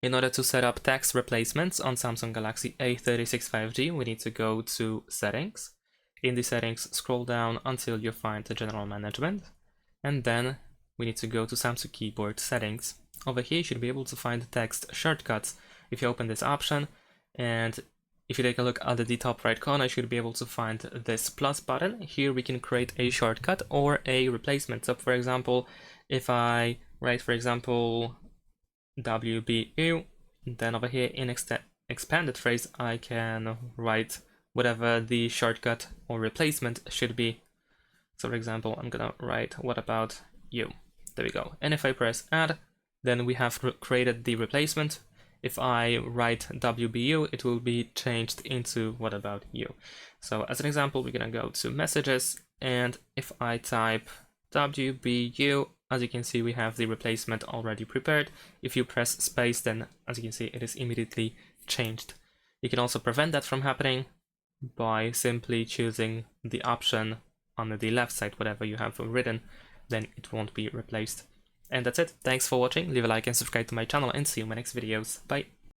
In order to set up text replacements on Samsung Galaxy A36 5G, we need to go to Settings. In the Settings, scroll down until you find the General Management, and then we need to go to Samsung Keyboard Settings. Over here, you should be able to find the text shortcuts. If you open this option, and if you take a look at the top right corner, you should be able to find this plus button. Here we can create a shortcut or a replacement. So for example, if I write, for example, WBU, then over here in expanded phrase, I can write whatever the shortcut or replacement should be. So for example, I'm gonna write, what about you? There we go. And if I press add, then we have created the replacement. If I write WBU, it will be changed into what about you. So as an example, we're gonna go to messages, and if I type WBU, as you can see, we have the replacement already prepared. If you press space, then as you can see, it is immediately changed. You can also prevent that from happening by simply choosing the option on the left side, whatever you have written, then it won't be replaced. And that's it. Thanks for watching. Leave a like and subscribe to my channel, and see you in my next videos. Bye.